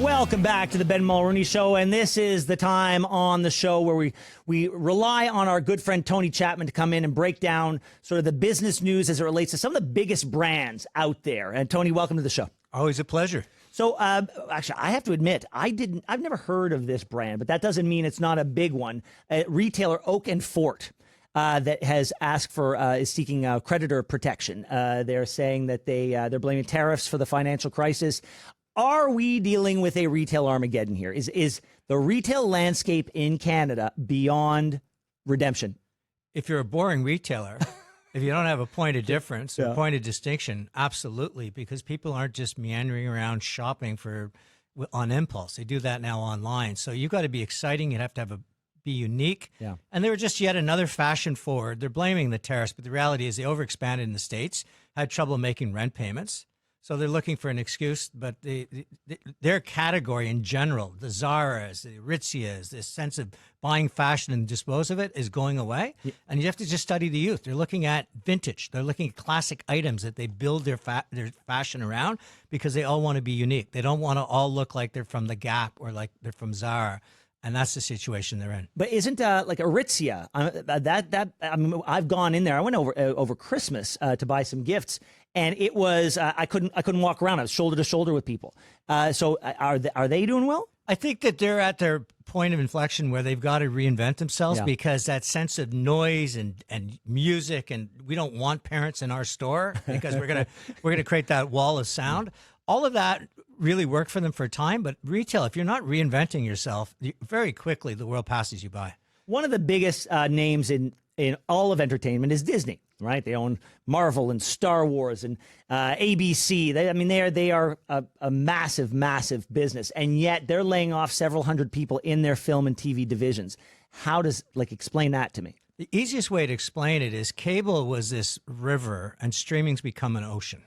Welcome back to the Ben Mulroney Show, and this is the time on the show where we rely on our good friend Tony Chapman to come in and break down sort of the business news as it relates to some of the biggest brands out there. And Tony, welcome to the show. Always a pleasure. So, actually, I have to admit, I've never heard of this brand, but that doesn't mean it's not a big one. Retailer Oak and Fort. That has asked for is seeking creditor protection. They're saying that they're blaming tariffs for the financial crisis. Are we dealing with a retail Armageddon here? Is the retail landscape in Canada beyond redemption? If you're a boring retailer, if you don't have a point of difference or a point of distinction, absolutely, because people aren't just meandering around shopping on impulse. They do that now online. So you've got to be exciting. You have to be unique. Yeah. And they were just yet another fashion forward. They're blaming the tariffs, but the reality is they overexpanded in the States, had trouble making rent payments. So they're looking for an excuse, but their category in general, the Zara's, the Aritzia's, this sense of buying fashion and dispose of it is going away. Yeah. And you have to just study the youth. They're looking at vintage. They're looking at classic items that they build their fashion around because they all want to be unique. They don't want to all look like they're from the Gap or like they're from Zara. And that's the situation they're in. But isn't like Aritzia, I mean, I've gone in there. I went over Christmas to buy some gifts, and it was I couldn't walk around. I was shoulder to shoulder with people. So are they doing well? I think that they're at their point of inflection where they've got to reinvent themselves because that sense of noise and music, and we don't want parents in our store because we're gonna create that wall of sound. All of that really worked for them for a time, but retail, if you're not reinventing yourself, very quickly the world passes you by. One of the biggest names in all of entertainment is Disney, right? They own Marvel and Star Wars and ABC. They are a massive, massive business, and yet they're laying off several hundred people in their film and TV divisions. How does, explain that to me? The easiest way to explain it is cable was this river and streaming's become an ocean.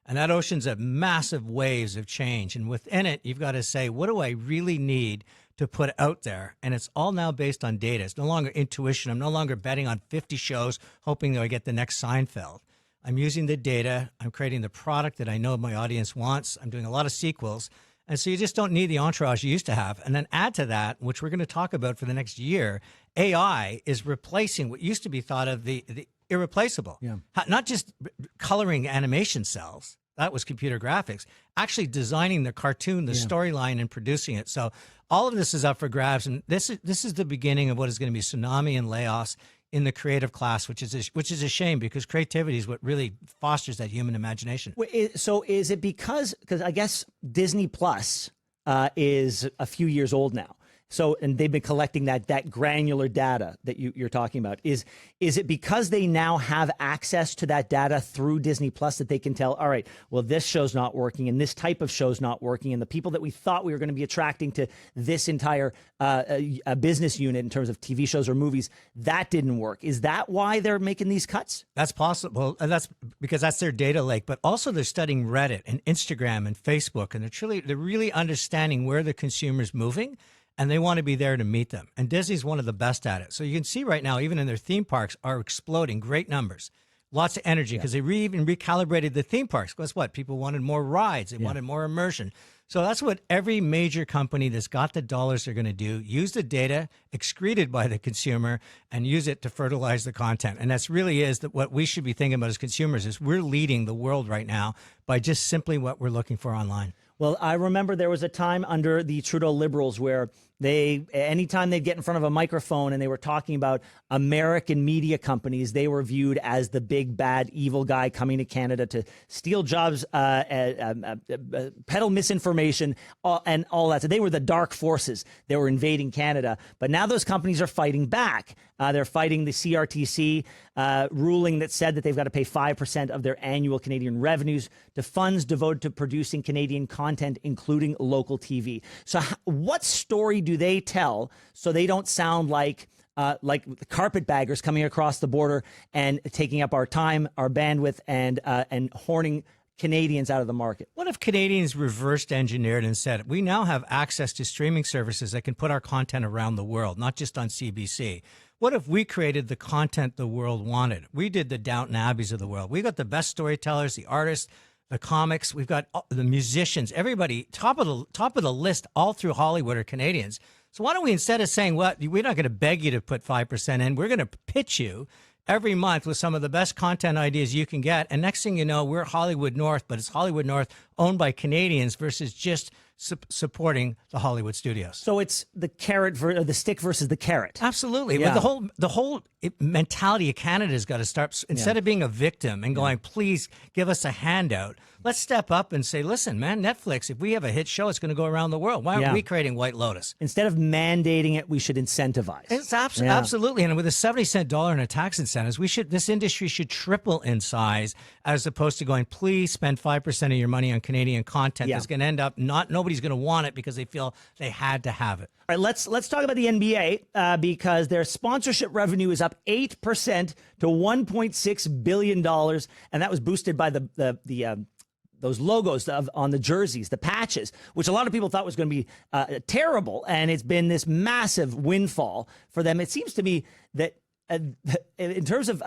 And that ocean's at massive waves of change. And within it, you've got to say, what do I really need to put out there? And it's all now based on data. It's no longer intuition. I'm no longer betting on 50 shows, hoping that I get the next Seinfeld. I'm using the data. I'm creating the product that I know my audience wants. I'm doing a lot of sequels. And so you just don't need the entourage you used to have. And then add to that, which we're going to talk about for the next year, AI is replacing what used to be thought of the irreplaceable. Yeah. Not just coloring animation cells. That was computer graphics. Actually designing the cartoon, the storyline, and producing it. So all of this is up for grabs. And this is the beginning of what is going to be tsunami and layoffs in the creative class, which is a shame because creativity is what really fosters that human imagination. So is it because I guess Disney Plus is a few years old now. So, and they've been collecting that granular data that you're talking about. Is it because they now have access to that data through Disney Plus that they can tell, all right, well, this show's not working and this type of show's not working, and the people that we thought we were going to be attracting to this entire business unit in terms of TV shows or movies, that didn't work. Is that why they're making these cuts? That's possible. And that's because that's their data lake. But also they're studying Reddit and Instagram and Facebook, and they're really understanding where the consumer's moving. And they want to be there to meet them. And Disney's one of the best at it. So you can see right now, even in their theme parks are exploding, great numbers, lots of energy because they even recalibrated the theme parks. Guess what? People wanted more rides. They wanted more immersion. So that's what every major company that's got the dollars are going to do, use the data excreted by the consumer and use it to fertilize the content. And that's really is that what we should be thinking about as consumers is we're leading the world right now by just simply what we're looking for online. Well, I remember there was a time under the Trudeau Liberals where anytime they'd get in front of a microphone and they were talking about American media companies, they were viewed as the big, bad, evil guy coming to Canada to steal jobs, peddle misinformation, and all that. So they were the dark forces that were invading Canada. But now those companies are fighting back. They're fighting the CRTC ruling that said that they've got to pay 5% of their annual Canadian revenues to funds devoted to producing Canadian content, including local TV. So what story do they tell so they don't sound like carpetbaggers coming across the border and taking up our time, our bandwidth, and horning Canadians out of the market? What if Canadians reversed engineered and said, we now have access to streaming services that can put our content around the world, not just on CBC? What if we created the content the world wanted? We did the Downton Abbeys of the world. We got the best storytellers, the artists, the comics. We've got the musicians, everybody, top of the list all through Hollywood are Canadians. So why don't we, instead of saying, well, we're not going to beg you to put 5% in, we're going to pitch you every month with some of the best content ideas you can get. And next thing you know, we're Hollywood North, but it's Hollywood North owned by Canadians versus just supporting the Hollywood studios. So it's the carrot the stick versus the carrot. Absolutely. Yeah. But the whole mentality of Canada has got to start, instead of being a victim and going, please give us a handout, let's step up and say, listen, man, Netflix, if we have a hit show, it's going to go around the world. Why aren't we creating White Lotus? Instead of mandating it, we should incentivize. It's absolutely. And with a 70-cent dollar in a tax incentives, this industry should triple in size, as opposed to going, please spend 5% of your money on Canadian content that's going to end up nobody's going to want it because they feel they had to have it. All right, let's talk about the NBA because their sponsorship revenue is up 8% to $1.6 billion, and that was boosted by those logos on the jerseys, the patches, which a lot of people thought was going to be terrible, and it's been this massive windfall for them. It seems to me that in terms of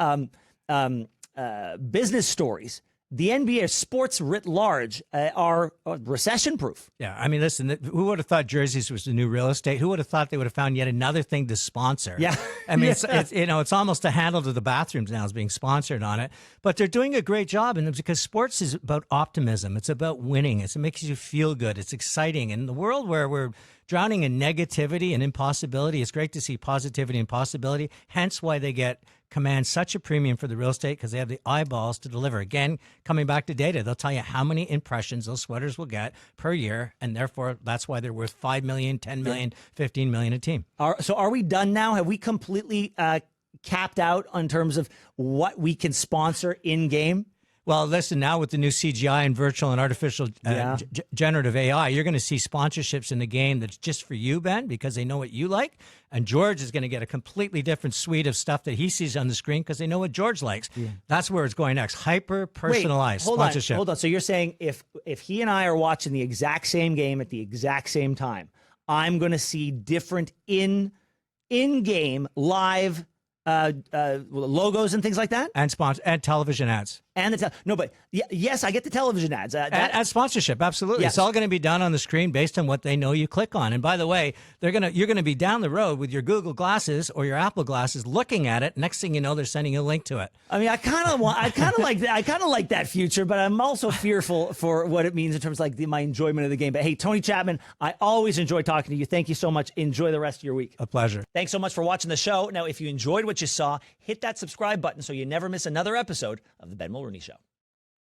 business stories, the NBA sports writ large are recession-proof. Yeah, I mean, listen, who would have thought jerseys was the new real estate? Who would have thought they would have found yet another thing to sponsor? Yeah. I mean, it's almost a handle to the bathrooms now is being sponsored on it. But they're doing a great job, and because sports is about optimism. It's about winning. It makes you feel good. It's exciting. In the world where we're drowning in negativity and impossibility, it's great to see positivity and possibility, hence why they command such a premium for the real estate, because they have the eyeballs to deliver. Again, coming back to data, they'll tell you how many impressions those sweaters will get per year, and therefore that's why they're worth $5 million, $10 million, $15 million a team. So are we done now? Have we completely capped out in terms of what we can sponsor in-game? Well, listen, now with the new CGI and virtual and artificial generative AI, you're going to see sponsorships in the game that's just for you, Ben, because they know what you like. And George is going to get a completely different suite of stuff that he sees on the screen because they know what George likes. Yeah. That's where it's going next. Hyper-personalized sponsorship. Hold on. So you're saying if he and I are watching the exact same game at the exact same time, I'm going to see different in-game live logos and things like that, and television ads, and yes, I get the television ads. Ad sponsorship, absolutely. Yes. It's all going to be done on the screen based on what they know you click on. And by the way, you're going to be down the road with your Google glasses or your Apple glasses, looking at it. Next thing you know, they're sending you a link to it. I mean, I kind of like that future, but I'm also fearful for what it means in terms of my enjoyment of the game. But hey, Tony Chapman, I always enjoy talking to you. Thank you so much. Enjoy the rest of your week. A pleasure. Thanks so much for watching the show. Now, if you enjoyed what you saw, hit that subscribe button so you never miss another episode of The Ben Mulroney Show.